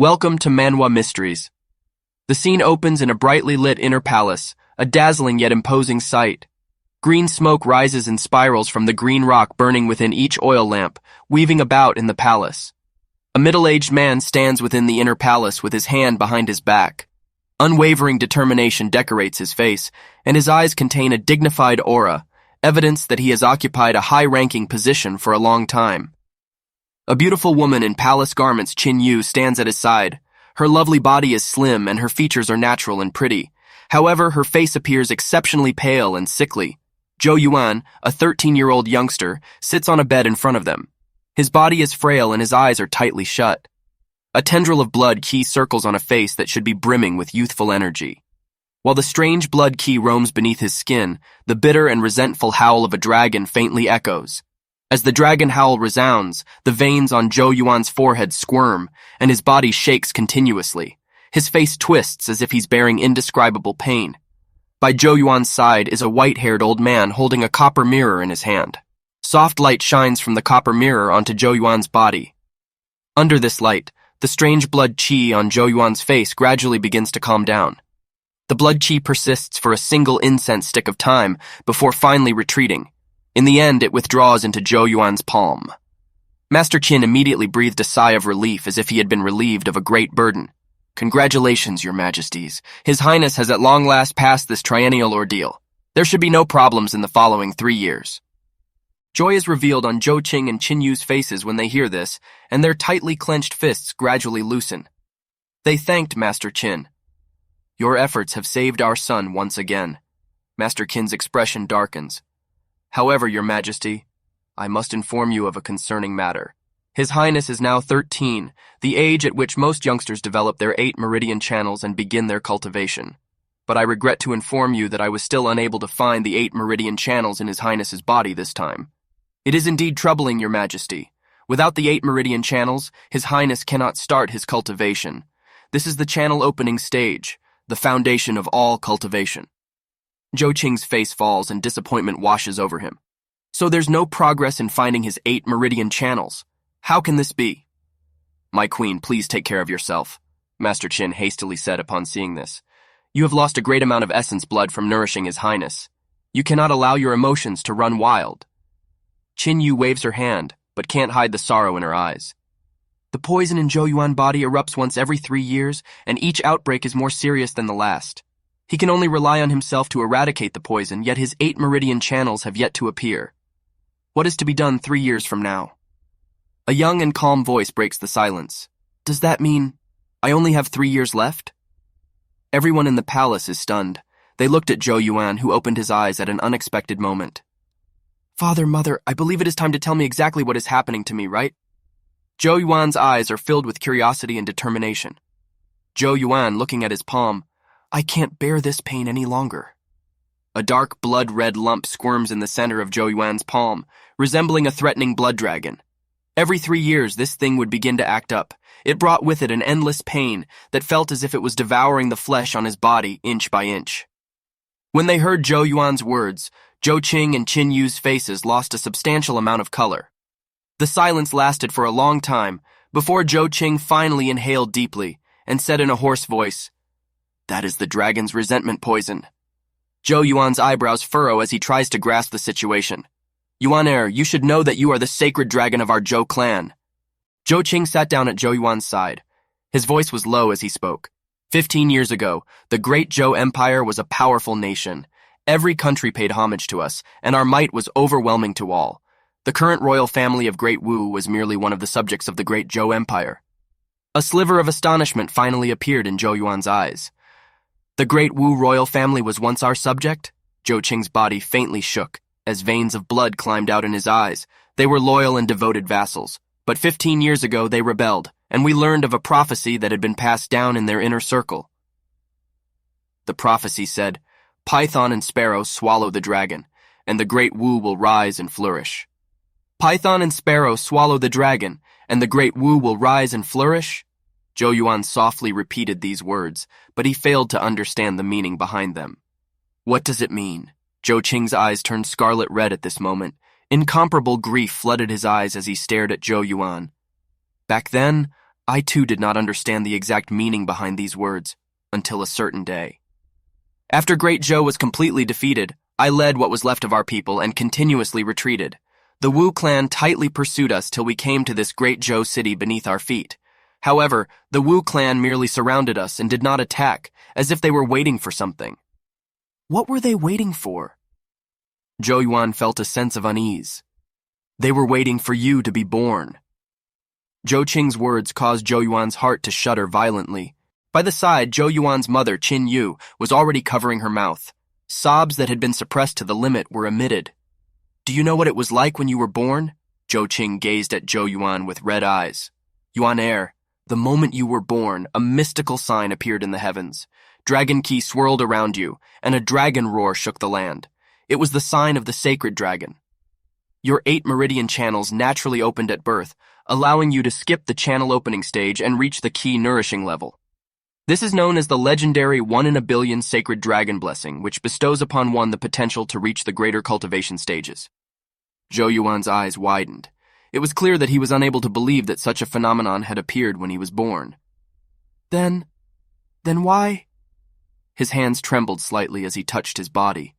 Welcome to Manhwa Mysteries. The scene opens in a brightly lit inner palace, a dazzling yet imposing sight. Green smoke rises in spirals from the green rock burning within each oil lamp, weaving about in the palace. A middle-aged man stands within the inner palace with his hand behind his back. Unwavering determination decorates his face, and his eyes contain a dignified aura, evidence that he has occupied a high-ranking position for a long time. A beautiful woman in palace garments, Qin Yu, stands at his side. Her lovely body is slim and her features are natural and pretty. However, her face appears exceptionally pale and sickly. Zhou Yuan, a 13-year-old youngster, sits on a bed in front of them. His body is frail and his eyes are tightly shut. A tendril of blood qi circles on a face that should be brimming with youthful energy. While the strange blood qi roams beneath his skin, the bitter and resentful howl of a dragon faintly echoes. As the dragon howl resounds, the veins on Zhou Yuan's forehead squirm, and his body shakes continuously. His face twists as if he's bearing indescribable pain. By Zhou Yuan's side is a white-haired old man holding a copper mirror in his hand. Soft light shines from the copper mirror onto Zhou Yuan's body. Under this light, the strange blood qi on Zhou Yuan's face gradually begins to calm down. The blood qi persists for a single incense stick of time before finally retreating. In the end, it withdraws into Zhou Yuan's palm. Master Qin immediately breathed a sigh of relief as if he had been relieved of a great burden. Congratulations, your majesties. His Highness has at long last passed this triennial ordeal. There should be no problems in the following 3 years. Joy is revealed on Zhou Qing and Qin Yu's faces when they hear this, and their tightly clenched fists gradually loosen. They thanked Master Qin. Your efforts have saved our son once again. Master Qin's expression darkens. However, your majesty, I must inform you of a concerning matter. His Highness is now 13, the age at which most youngsters develop their 8 meridian channels and begin their cultivation. But I regret to inform you that I was still unable to find the 8 meridian channels in His Highness's body this time. It is indeed troubling, your majesty. Without the 8 meridian channels, His Highness cannot start his cultivation. This is the channel opening stage, the foundation of all cultivation. Zhou Qing's face falls and disappointment washes over him. So there's no progress in finding his 8 meridian channels. How can this be? My queen, please take care of yourself, Master Qin hastily said upon seeing this. You have lost a great amount of essence blood from nourishing His Highness. You cannot allow your emotions to run wild. Qin Yu waves her hand, but can't hide the sorrow in her eyes. The poison in Zhou Yuan's body erupts once every 3 years, and each outbreak is more serious than the last. He can only rely on himself to eradicate the poison, yet his 8 meridian channels have yet to appear. What is to be done 3 years from now? A young and calm voice breaks the silence. Does that mean I only have 3 years left? Everyone in the palace is stunned. They looked at Zhou Yuan, who opened his eyes at an unexpected moment. Father, Mother, I believe it is time to tell me exactly what is happening to me, right? Zhou Yuan's eyes are filled with curiosity and determination. Zhou Yuan, looking at his palm, I can't bear this pain any longer. A dark blood-red lump squirms in the center of Zhou Yuan's palm, resembling a threatening blood dragon. Every 3 years, this thing would begin to act up. It brought with it an endless pain that felt as if it was devouring the flesh on his body inch by inch. When they heard Zhou Yuan's words, Zhou Qing and Qin Yu's faces lost a substantial amount of color. The silence lasted for a long time before Zhou Qing finally inhaled deeply and said in a hoarse voice, That is the dragon's resentment poison. Zhou Yuan's eyebrows furrow as he tries to grasp the situation. Yuan heir, you should know that you are the sacred dragon of our Zhou clan. Zhou Qing sat down at Zhou Yuan's side. His voice was low as he spoke. 15 years ago, the great Zhou Empire was a powerful nation. Every country paid homage to us, and our might was overwhelming to all. The current royal family of Great Wu was merely one of the subjects of the great Zhou Empire. A sliver of astonishment finally appeared in Zhou Yuan's eyes. The great Wu royal family was once our subject? Zhou Qing's body faintly shook as veins of blood climbed out in his eyes. They were loyal and devoted vassals, but 15 years ago they rebelled, and we learned of a prophecy that had been passed down in their inner circle. The prophecy said, Python and sparrow swallow the dragon, and the great Wu will rise and flourish. Python and sparrow swallow the dragon, and the great Wu will rise and flourish? Zhou Yuan softly repeated these words, but he failed to understand the meaning behind them. What does it mean? Zhou Qing's eyes turned scarlet red at this moment. Incomparable grief flooded his eyes as he stared at Zhou Yuan. Back then, I too did not understand the exact meaning behind these words until a certain day. After Great Zhou was completely defeated, I led what was left of our people and continuously retreated. The Wu clan tightly pursued us till we came to this Great Zhou city beneath our feet. However, the Wu clan merely surrounded us and did not attack, as if they were waiting for something. What were they waiting for? Zhou Yuan felt a sense of unease. They were waiting for you to be born. Zhou Qing's words caused Zhou Yuan's heart to shudder violently. By the side, Zhou Yuan's mother, Qin Yu, was already covering her mouth. Sobs that had been suppressed to the limit were emitted. Do you know what it was like when you were born? Zhou Qing gazed at Zhou Yuan with red eyes. Yuan heir, the moment you were born, a mystical sign appeared in the heavens. Dragon Qi swirled around you, and a dragon roar shook the land. It was the sign of the sacred dragon. Your 8 meridian channels naturally opened at birth, allowing you to skip the channel opening stage and reach the Qi nourishing level. This is known as the legendary 1 in a billion sacred dragon blessing, which bestows upon one the potential to reach the greater cultivation stages. Zhou Yuan's eyes widened. It was clear that he was unable to believe that such a phenomenon had appeared when he was born. Then why? His hands trembled slightly as he touched his body.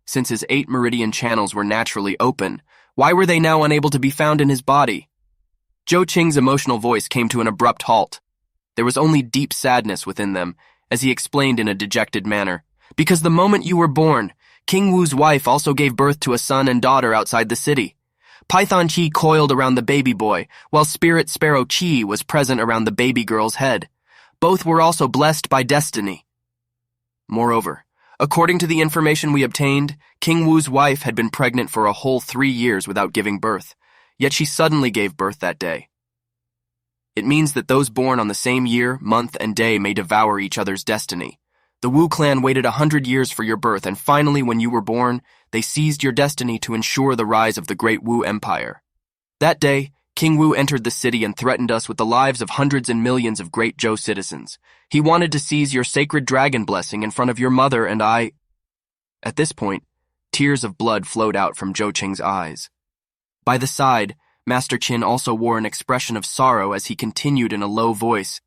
Since his 8 meridian channels were naturally open, why were they now unable to be found in his body? Zhou Qing's emotional voice came to an abrupt halt. There was only deep sadness within them, as he explained in a dejected manner. Because the moment you were born, King Wu's wife also gave birth to a son and daughter outside the city. Python Qi coiled around the baby boy, while Spirit Sparrow Qi was present around the baby girl's head. Both were also blessed by destiny. Moreover, according to the information we obtained, King Wu's wife had been pregnant for a whole 3 years without giving birth, yet she suddenly gave birth that day. It means that those born on the same year, month, and day may devour each other's destiny. The Wu clan waited 100 years for your birth, and finally, when you were born, they seized your destiny to ensure the rise of the great Wu Empire. That day, King Wu entered the city and threatened us with the lives of hundreds and millions of Great Zhou citizens. He wanted to seize your sacred dragon blessing in front of your mother and I. At this point, tears of blood flowed out from Zhou Qing's eyes. By the side, Master Qin also wore an expression of sorrow as he continued in a low voice.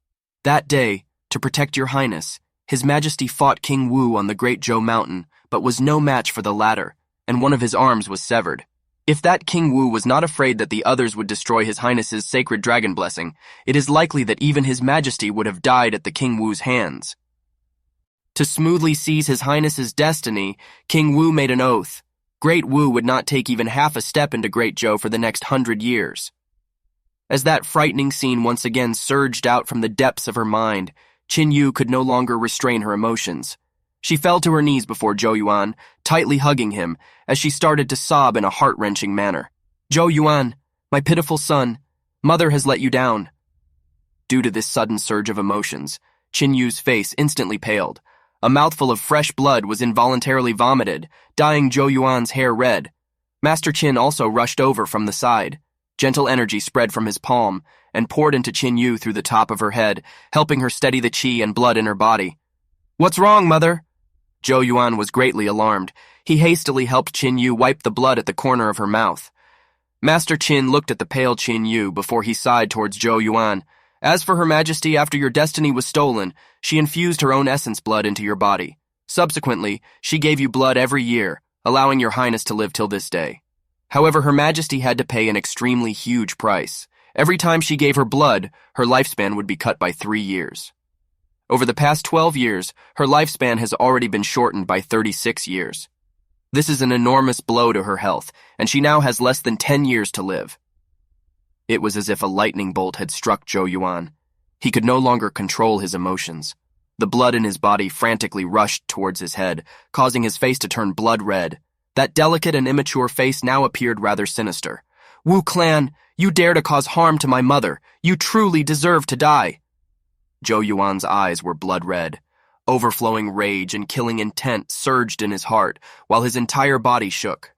That day, to protect your highness, His Majesty fought King Wu on the Great Zhou Mountain, but was no match for the latter, and one of his arms was severed. If that King Wu was not afraid that the others would destroy His Highness's sacred dragon blessing, it is likely that even His Majesty would have died at the King Wu's hands. To smoothly seize His Highness's destiny, King Wu made an oath. Great Wu would not take even half a step into Great Zhou for the next 100 years. As that frightening scene once again surged out from the depths of her mind, Qin Yu could no longer restrain her emotions. She fell to her knees before Zhou Yuan, tightly hugging him, as she started to sob in a heart-wrenching manner. Zhou Yuan, my pitiful son, mother has let you down. Due to this sudden surge of emotions, Qin Yu's face instantly paled. A mouthful of fresh blood was involuntarily vomited, dyeing Zhou Yuan's hair red. Master Qin also rushed over from the side. Gentle energy spread from his palm and poured into Qin Yu through the top of her head, helping her steady the qi and blood in her body. What's wrong, mother? Zhou Yuan was greatly alarmed. He hastily helped Qin Yu wipe the blood at the corner of her mouth. Master Qin looked at the pale Qin Yu before he sighed towards Zhou Yuan. As for Her Majesty, after your destiny was stolen, she infused her own essence blood into your body. Subsequently, she gave you blood every year, allowing your highness to live till this day. However, Her Majesty had to pay an extremely huge price. Every time she gave her blood, her lifespan would be cut by 3 years. Over the past 12 years, her lifespan has already been shortened by 36 years. This is an enormous blow to her health, and she now has less than 10 years to live. It was as if a lightning bolt had struck Zhou Yuan. He could no longer control his emotions. The blood in his body frantically rushed towards his head, causing his face to turn blood red. That delicate and immature face now appeared rather sinister. Wu clan, you dare to cause harm to my mother. You truly deserve to die. Zhou Yuan's eyes were blood red. Overflowing rage and killing intent surged in his heart, while his entire body shook.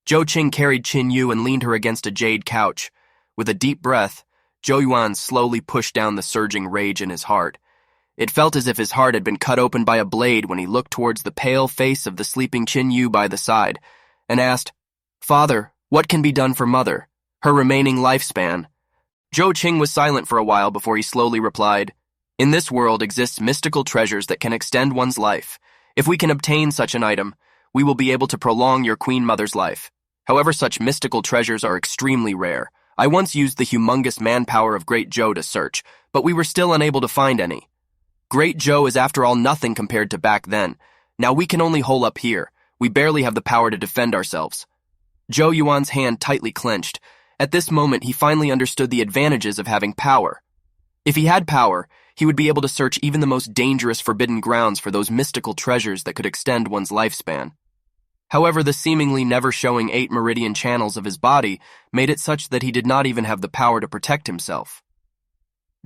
Zhou Qing carried Qin Yu and leaned her against a jade couch. With a deep breath, Zhou Yuan slowly pushed down the surging rage in his heart. It felt as if his heart had been cut open by a blade when he looked towards the pale face of the sleeping Qin Yu by the side, and asked, Father, what can be done for mother? Her remaining lifespan. Zhou Qing was silent for a while before he slowly replied, "In this world exists mystical treasures that can extend one's life. If we can obtain such an item, we will be able to prolong your queen mother's life. However, such mystical treasures are extremely rare. I once used the humongous manpower of Great Zhou to search, but we were still unable to find any. Great Zhou is after all nothing compared to back then. Now we can only hole up here. We barely have the power to defend ourselves." Zhou Yuan's hand tightly clenched. At this moment, he finally understood the advantages of having power. If he had power, he would be able to search even the most dangerous forbidden grounds for those mystical treasures that could extend one's lifespan. However, the seemingly never-showing 8 meridian channels of his body made it such that he did not even have the power to protect himself.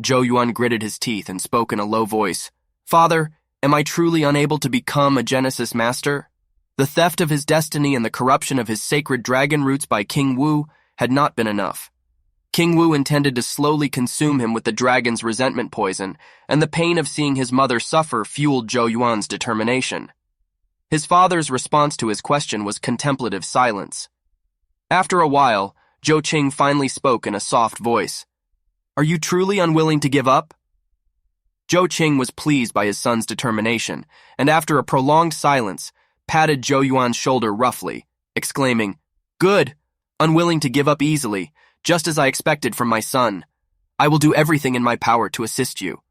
Zhou Yuan gritted his teeth and spoke in a low voice. "Father, am I truly unable to become a Genesis master?" The theft of his destiny and the corruption of his sacred dragon roots by King Wu had not been enough. King Wu intended to slowly consume him with the dragon's resentment poison, and the pain of seeing his mother suffer fueled Zhou Yuan's determination. His father's response to his question was contemplative silence. After a while, Zhou Qing finally spoke in a soft voice. "Are you truly unwilling to give up?" Zhou Qing was pleased by his son's determination, and after a prolonged silence, patted Zhou Yuan's shoulder roughly, exclaiming, "Good! Unwilling to give up easily, just as I expected from my son. I will do everything in my power to assist you."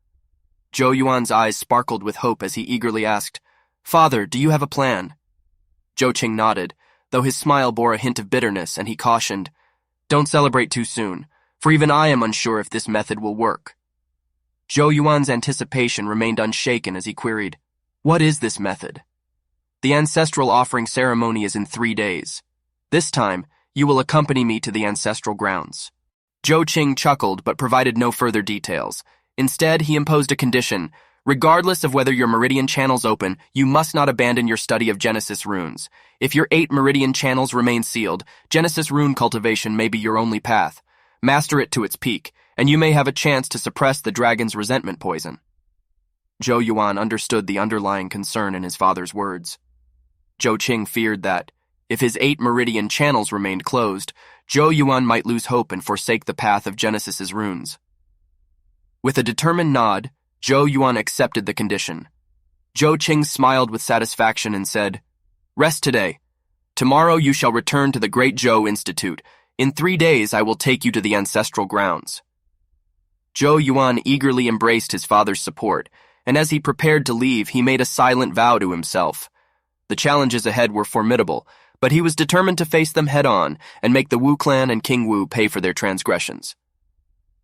Zhou Yuan's eyes sparkled with hope as he eagerly asked, "Father, do you have a plan?" Zhou Qing nodded, though his smile bore a hint of bitterness, and he cautioned, "Don't celebrate too soon, for even I am unsure if this method will work." Zhou Yuan's anticipation remained unshaken as he queried, "What is this method?" "The ancestral offering ceremony is in 3 days. This time, you will accompany me to the ancestral grounds." Zhou Qing chuckled but provided no further details. Instead, he imposed a condition. Regardless of whether your meridian channels open, you must not abandon your study of Genesis runes. If your 8 meridian channels remain sealed, Genesis rune cultivation may be your only path. Master it to its peak, and you may have a chance to suppress the dragon's resentment poison. Zhou Yuan understood the underlying concern in his father's words. Zhou Qing feared that, if his 8 meridian channels remained closed, Zhou Yuan might lose hope and forsake the path of Genesis's runes. With a determined nod, Zhou Yuan accepted the condition. Zhou Qing smiled with satisfaction and said, "Rest today. Tomorrow you shall return to the Great Zhou Institute. In 3 days I will take you to the ancestral grounds." Zhou Yuan eagerly embraced his father's support, and as he prepared to leave, he made a silent vow to himself. The challenges ahead were formidable, but he was determined to face them head-on and make the Wu clan and King Wu pay for their transgressions.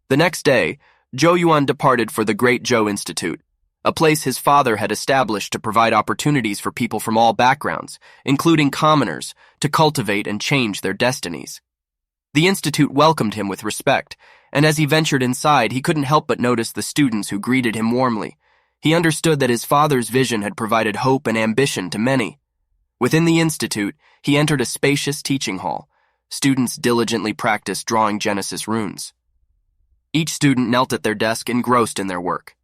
The next day, Zhou Yuan departed for the Great Zhou Institute, a place his father had established to provide opportunities for people from all backgrounds, including commoners, to cultivate and change their destinies. The institute welcomed him with respect, and as he ventured inside, he couldn't help but notice the students who greeted him warmly. He understood that his father's vision had provided hope and ambition to many. Within the institute, he entered a spacious teaching hall. Students diligently practiced drawing Genesis runes. Each student knelt at their desk engrossed in their work.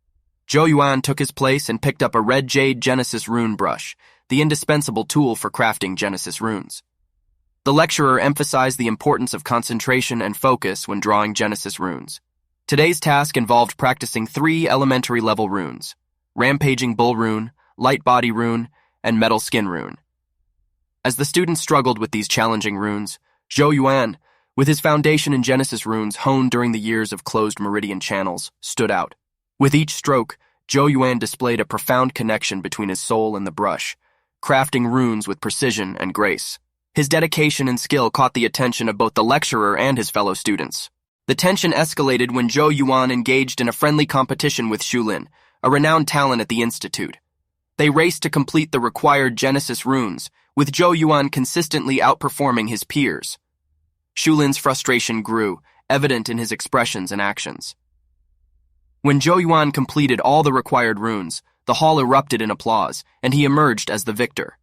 Zhou Yuan took his place and picked up a red jade Genesis rune brush, the indispensable tool for crafting Genesis runes. The lecturer emphasized the importance of concentration and focus when drawing Genesis runes. Today's task involved practicing 3 elementary-level runes: Rampaging Bull Rune, Light Body Rune, and Metal Skin Rune. As the students struggled with these challenging runes, Zhou Yuan, with his foundation in Genesis runes honed during the years of closed meridian channels, stood out. With each stroke, Zhou Yuan displayed a profound connection between his soul and the brush, crafting runes with precision and grace. His dedication and skill caught the attention of both the lecturer and his fellow students. The tension escalated when Zhou Yuan engaged in a friendly competition with Shulin, a renowned talent at the institute. They raced to complete the required Genesis runes, with Zhou Yuan consistently outperforming his peers. Shulin's frustration grew, evident in his expressions and actions. When Zhou Yuan completed all the required runes, the hall erupted in applause, and he emerged as the victor.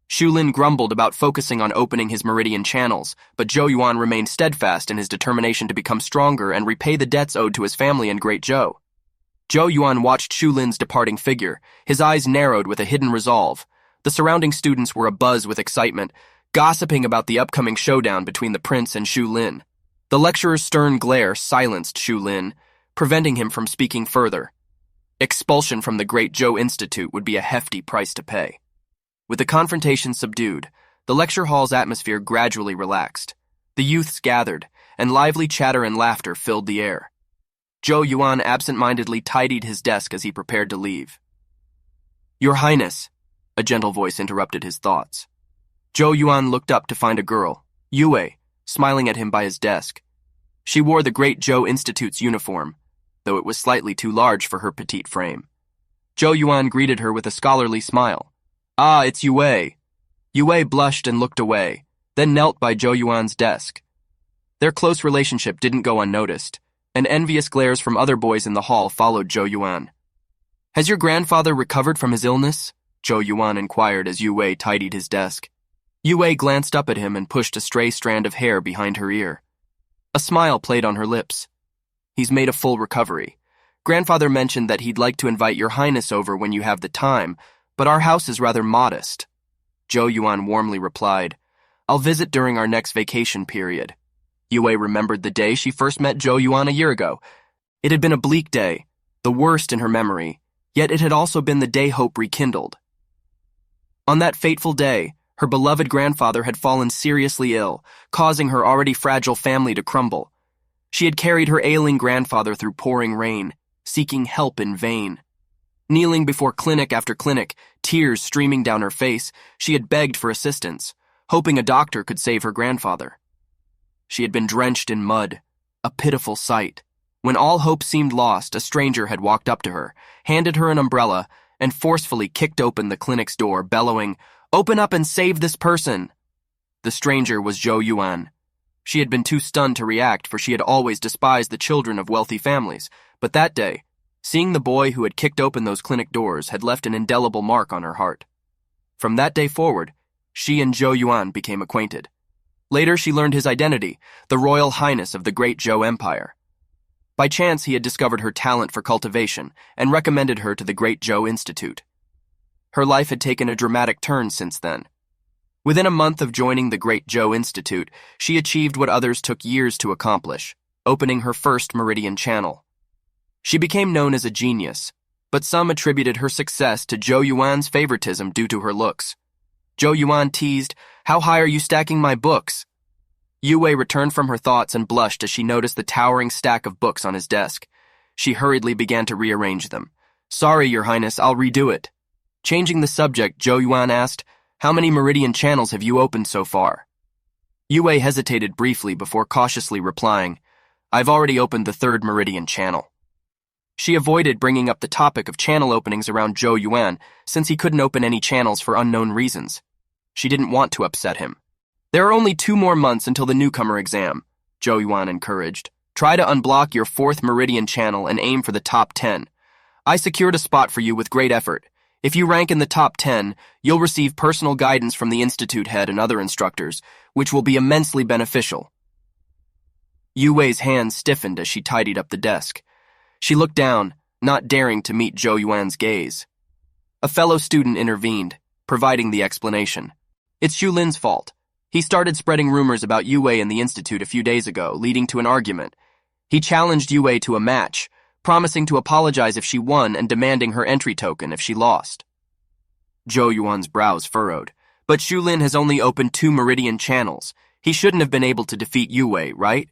Shulin grumbled about focusing on opening his meridian channels, but Zhou Yuan remained steadfast in his determination to become stronger and repay the debts owed to his family in Great Zhou. Zhou Yuan watched Shulin's departing figure, his eyes narrowed with a hidden resolve. The surrounding students were abuzz with excitement, gossiping about the upcoming showdown between the prince and Shulin. The lecturer's stern glare silenced Shu Lin, preventing him from speaking further. Expulsion from the Great Zhou Institute would be a hefty price to pay. With the confrontation subdued, the lecture hall's atmosphere gradually relaxed. The youths gathered, and lively chatter and laughter filled the air. Zhou Yuan absent-mindedly tidied his desk as he prepared to leave. "Your Highness," a gentle voice interrupted his thoughts. Zhou Yuan looked up to find a girl, Yue, smiling at him by his desk. She wore the Great Zhou Institute's uniform, though it was slightly too large for her petite frame. Zhou Yuan greeted her with a scholarly smile. "Ah, it's Yue." Yue blushed and looked away, then knelt by Zhou Yuan's desk. Their close relationship didn't go unnoticed, and envious glares from other boys in the hall followed Zhou Yuan. "Has your grandfather recovered from his illness?" Zhou Yuan inquired as Yue tidied his desk. Yue glanced up at him and pushed a stray strand of hair behind her ear. A smile played on her lips. "He's made a full recovery. Grandfather mentioned that he'd like to invite your Highness over when you have the time, but our house is rather modest." Zhou Yuan warmly replied, "I'll visit during our next vacation period." Yue remembered the day she first met Zhou Yuan a year ago. It had been a bleak day, the worst in her memory, yet it had also been the day hope rekindled. On that fateful day, her beloved grandfather had fallen seriously ill, causing her already fragile family to crumble. She had carried her ailing grandfather through pouring rain, seeking help in vain. Kneeling before clinic after clinic, tears streaming down her face, she had begged for assistance, hoping a doctor could save her grandfather. She had been drenched in mud, a pitiful sight. When all hope seemed lost, a stranger had walked up to her, handed her an umbrella, and forcefully kicked open the clinic's door, bellowing, "Open up and save this person!" The stranger was Zhou Yuan. She had been too stunned to react, for she had always despised the children of wealthy families, but that day, seeing the boy who had kicked open those clinic doors had left an indelible mark on her heart. From that day forward, she and Zhou Yuan became acquainted. Later she learned his identity, the Royal Highness of the Great Zhou Empire. By chance he had discovered her talent for cultivation and recommended her to the Great Zhou Institute. Her life had taken a dramatic turn since then. Within a month of joining the Great Zhou Institute, she achieved what others took years to accomplish, opening her first meridian channel. She became known as a genius, but some attributed her success to Zhou Yuan's favoritism due to her looks. Zhou Yuan teased, "How high are you stacking my books?" Yue returned from her thoughts and blushed as she noticed the towering stack of books on his desk. She hurriedly began to rearrange them. "Sorry, Your Highness, I'll redo it." Changing the subject, Zhou Yuan asked, "How many meridian channels have you opened so far?" Yue hesitated briefly before cautiously replying, "I've already opened the third meridian channel." She avoided bringing up the topic of channel openings around Zhou Yuan since he couldn't open any channels for unknown reasons. She didn't want to upset him. "There are only 2 more months until the newcomer exam," Zhou Yuan encouraged. "Try to unblock your 4th meridian channel and aim for the top 10. I secured a spot for you with great effort. If you rank in the top 10, you'll receive personal guidance from the institute head and other instructors, which will be immensely beneficial." Yue's hands stiffened as she tidied up the desk. She looked down, not daring to meet Zhou Yuan's gaze. A fellow student intervened, providing the explanation. "It's Shu Lin's fault. He started spreading rumors about Yue in the institute a few days ago, leading to an argument. He challenged Yue to a match, promising to apologize if she won and demanding her entry token if she lost." Zhou Yuan's brows furrowed. "But Shu Lin has only opened 2 meridian channels. He shouldn't have been able to defeat Yue, right?"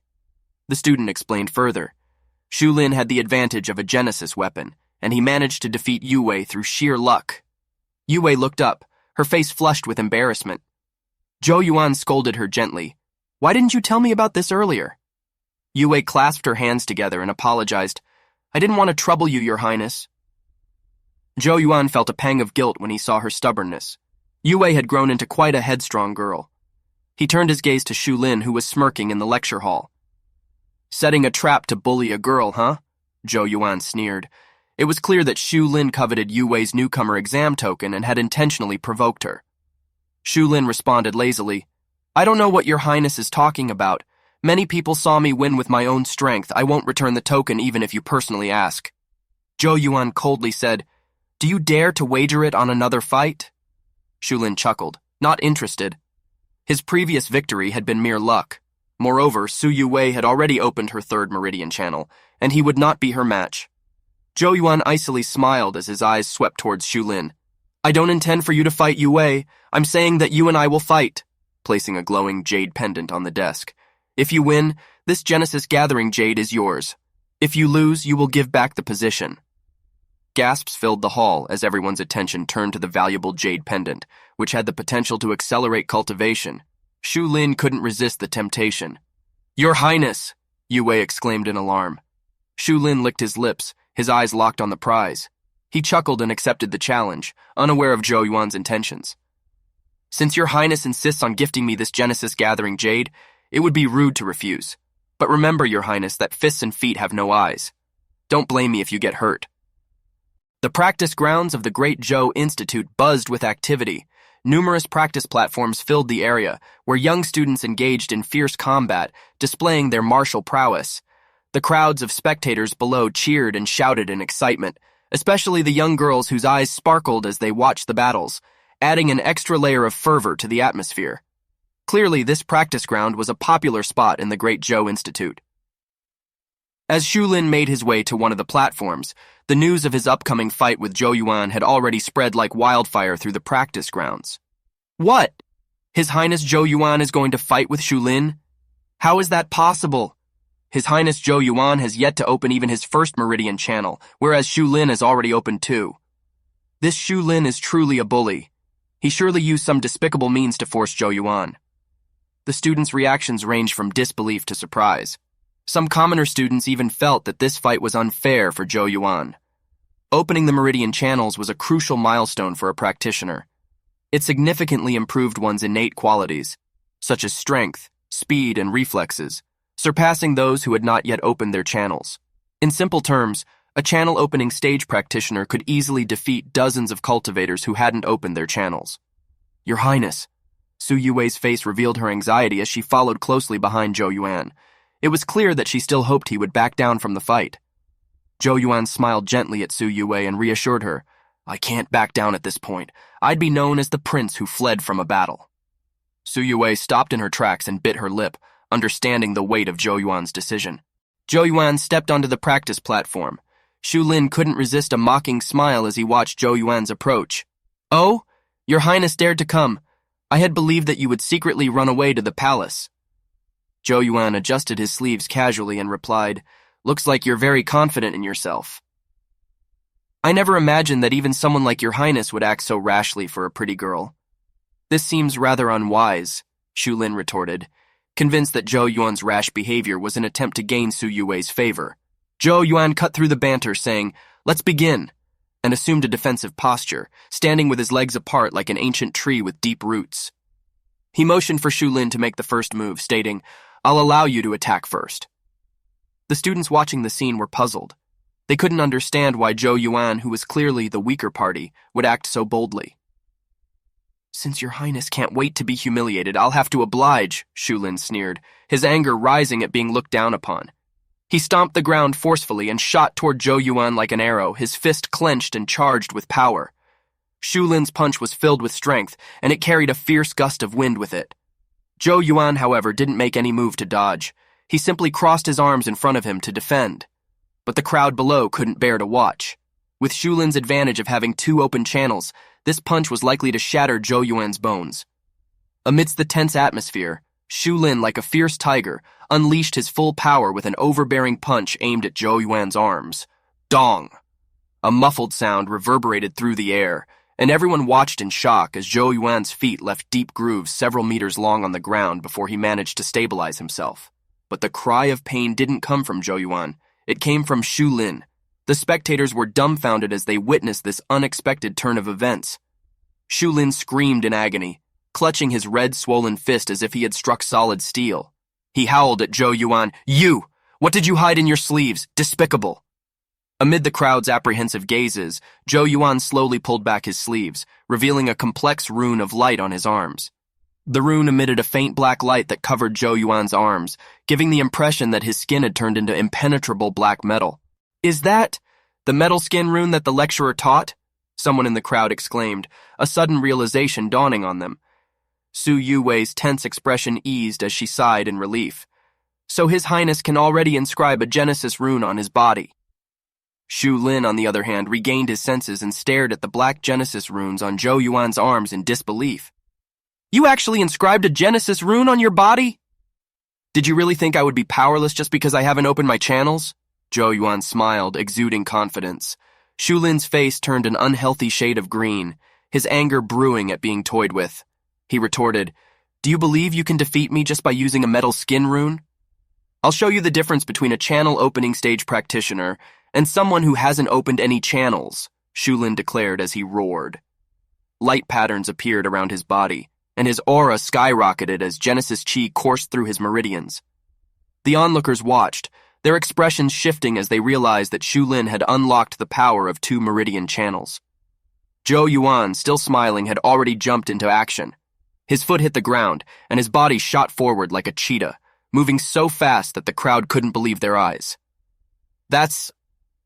The student explained further. Shu Lin had the advantage of a Genesis weapon, and he managed to defeat Yue through sheer luck. Yue looked up, her face flushed with embarrassment. Zhou Yuan scolded her gently. "Why didn't you tell me about this earlier?" Yue clasped her hands together and apologized. "I didn't want to trouble you, Your Highness." Zhou Yuan felt a pang of guilt when he saw her stubbornness. Yue had grown into quite a headstrong girl. He turned his gaze to Shu Lin, who was smirking in the lecture hall. "Setting a trap to bully a girl, huh?" Zhou Yuan sneered. It was clear that Shu Lin coveted Yue's newcomer exam token and had intentionally provoked her. Shu Lin responded lazily, "I don't know what Your Highness is talking about. Many people saw me win with my own strength. I won't return the token even if you personally ask." Zhou Yuan coldly said, "Do you dare to wager it on another fight?" Shu Lin chuckled, not interested. His previous victory had been mere luck. Moreover, Su Yuwei had already opened her third meridian channel, and he would not be her match. Zhou Yuan icily smiled as his eyes swept towards Xu Lin. I don't intend for you to fight Yuwei. I'm saying that you and I will fight, placing a glowing jade pendant on the desk. If you win, this Genesis Gathering jade is yours. If you lose, you will give back the position. Gasps filled the hall as everyone's attention turned to the valuable jade pendant, which had the potential to accelerate cultivation. Xu Lin couldn't resist the temptation. Your Highness! Yuwei exclaimed in alarm. Xu Lin licked his lips, his eyes locked on the prize. He chuckled and accepted the challenge, unaware of Zhou Yuan's intentions. Since your Highness insists on gifting me this Genesis Gathering jade, it would be rude to refuse. But remember, your Highness, that fists and feet have no eyes. Don't blame me if you get hurt. The practice grounds of the Great Zhou Institute buzzed with activity. Numerous practice platforms filled the area, where young students engaged in fierce combat, displaying their martial prowess. The crowds of spectators below cheered and shouted in excitement, especially the young girls whose eyes sparkled as they watched the battles, adding an extra layer of fervor to the atmosphere. Clearly, this practice ground was a popular spot in the Great Zhou Institute. As Xu Lin made his way to one of the platforms, the news of his upcoming fight with Zhou Yuan had already spread like wildfire through the practice grounds. What? His Highness Zhou Yuan is going to fight with Xu Lin? How is that possible? His Highness Zhou Yuan has yet to open even his first meridian channel, whereas Xu Lin has already opened two. This Xu Lin is truly a bully. He surely used some despicable means to force Zhou Yuan. The students' reactions ranged from disbelief to surprise. Some commoner students even felt that this fight was unfair for Zhou Yuan. Opening the meridian channels was a crucial milestone for a practitioner. It significantly improved one's innate qualities, such as strength, speed, and reflexes, surpassing those who had not yet opened their channels. In simple terms, a channel-opening stage practitioner could easily defeat dozens of cultivators who hadn't opened their channels. Your Highness, Su Yuwei's face revealed her anxiety as she followed closely behind Zhou Yuan. It was clear that she still hoped he would back down from the fight. Zhou Yuan smiled gently at Su Yuwei and reassured her, I can't back down at this point. I'd be known as the prince who fled from a battle. Su Yuwei stopped in her tracks and bit her lip, understanding the weight of Zhou Yuan's decision. Zhou Yuan stepped onto the practice platform. Xu Lin couldn't resist a mocking smile as he watched Zhou Yuan's approach. Oh, your Highness dared to come. I had believed that you would secretly run away to the palace. Zhou Yuan adjusted his sleeves casually and replied, Looks like you're very confident in yourself. I never imagined that even someone like your Highness would act so rashly for a pretty girl. This seems rather unwise, Xu Lin retorted, convinced that Zhou Yuan's rash behavior was an attempt to gain Su Yuwei's favor. Zhou Yuan cut through the banter, saying, Let's begin, and assumed a defensive posture, standing with his legs apart like an ancient tree with deep roots. He motioned for Xu Lin to make the first move, stating, I'll allow you to attack first. The students watching the scene were puzzled. They couldn't understand why Zhou Yuan, who was clearly the weaker party, would act so boldly. Since your Highness can't wait to be humiliated, I'll have to oblige, Xu Lin sneered, his anger rising at being looked down upon. He stomped the ground forcefully and shot toward Zhou Yuan like an arrow, his fist clenched and charged with power. Xu Lin's punch was filled with strength, and it carried a fierce gust of wind with it. Zhou Yuan, however, didn't make any move to dodge. He simply crossed his arms in front of him to defend. But the crowd below couldn't bear to watch. With Xu Lin's advantage of having two open channels, this punch was likely to shatter Zhou Yuan's bones. Amidst the tense atmosphere, Xu Lin, like a fierce tiger, unleashed his full power with an overbearing punch aimed at Zhou Yuan's arms. Dong! A muffled sound reverberated through the air, and everyone watched in shock as Zhou Yuan's feet left deep grooves several meters long on the ground before he managed to stabilize himself. But the cry of pain didn't come from Zhou Yuan. It came from Xu Lin. The spectators were dumbfounded as they witnessed this unexpected turn of events. Xu Lin screamed in agony, clutching his red, swollen fist as if he had struck solid steel. He howled at Zhou Yuan, You! What did you hide in your sleeves? Despicable! Amid the crowd's apprehensive gazes, Zhou Yuan slowly pulled back his sleeves, revealing a complex rune of light on his arms. The rune emitted a faint black light that covered Zhou Yuan's arms, giving the impression that his skin had turned into impenetrable black metal. Is that the metal skin rune that the lecturer taught? Someone in the crowd exclaimed, a sudden realization dawning on them. Su Yuwei's tense expression eased as she sighed in relief. so His Highness can already inscribe a Genesis rune on his body. Shu Lin, on the other hand, regained his senses and stared at the black Genesis runes on Zhou Yuan's arms in disbelief. You actually inscribed a Genesis rune on your body? Did you really think I would be powerless just because I haven't opened my channels? Zhou Yuan smiled, exuding confidence. Shu Lin's face turned an unhealthy shade of green, his anger brewing at being toyed with. He retorted, Do you believe you can defeat me just by using a metal skin rune? I'll show you the difference between a channel opening stage practitioner and someone who hasn't opened any channels, Shu Lin declared as he roared. Light patterns appeared around his body, and his aura skyrocketed as Genesis chi coursed through his meridians. The onlookers watched, their expressions shifting as they realized that Shu Lin had unlocked the power of 2 meridian channels. Zhou Yuan, still smiling, had already jumped into action. His foot hit the ground, and his body shot forward like a cheetah, moving so fast that the crowd couldn't believe their eyes. That's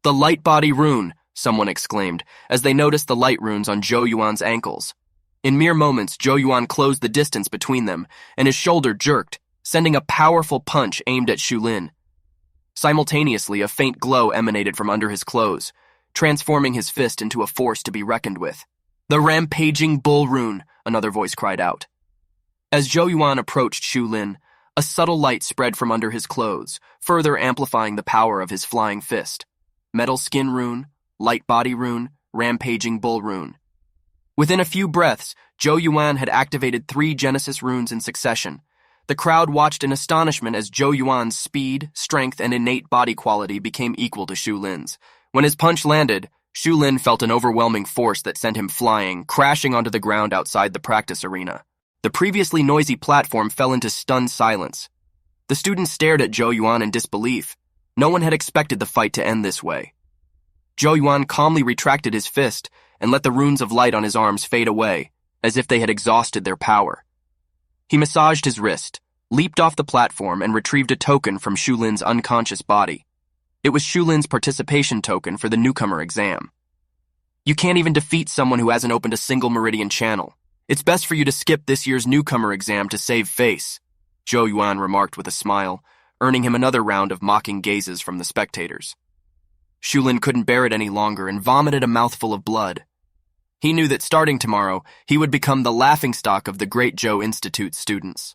the light body rune, someone exclaimed, as they noticed the light runes on Zhou Yuan's ankles. In mere moments, Zhou Yuan closed the distance between them, and his shoulder jerked, sending a powerful punch aimed at Shu Lin. Simultaneously, a faint glow emanated from under his clothes, transforming his fist into a force to be reckoned with. The rampaging bull rune, another voice cried out. As Zhou Yuan approached Shu Lin, a subtle light spread from under his clothes, further amplifying the power of his flying fist. Metal skin rune, light body rune, rampaging bull rune. Within a few breaths, Zhou Yuan had activated 3 Genesis runes in succession. The crowd watched in astonishment as Zhou Yuan's speed, strength, and innate body quality became equal to Shu Lin's. When his punch landed, Shu Lin felt an overwhelming force that sent him flying, crashing onto the ground outside the practice arena. The previously noisy platform fell into stunned silence. The students stared at Zhou Yuan in disbelief. No one had expected the fight to end this way. Zhou Yuan calmly retracted his fist and let the runes of light on his arms fade away, as if they had exhausted their power. He massaged his wrist, leaped off the platform, and retrieved a token from Shu Lin's unconscious body. It was Shu Lin's participation token for the newcomer exam. You can't even defeat someone who hasn't opened a single meridian channel. It's best for you to skip this year's newcomer exam to save face, Zhou Yuan remarked with a smile, earning him another round of mocking gazes from the spectators. Shu Lin couldn't bear it any longer and vomited a mouthful of blood. He knew that starting tomorrow, he would become the laughingstock of the Great Zhou Institute students.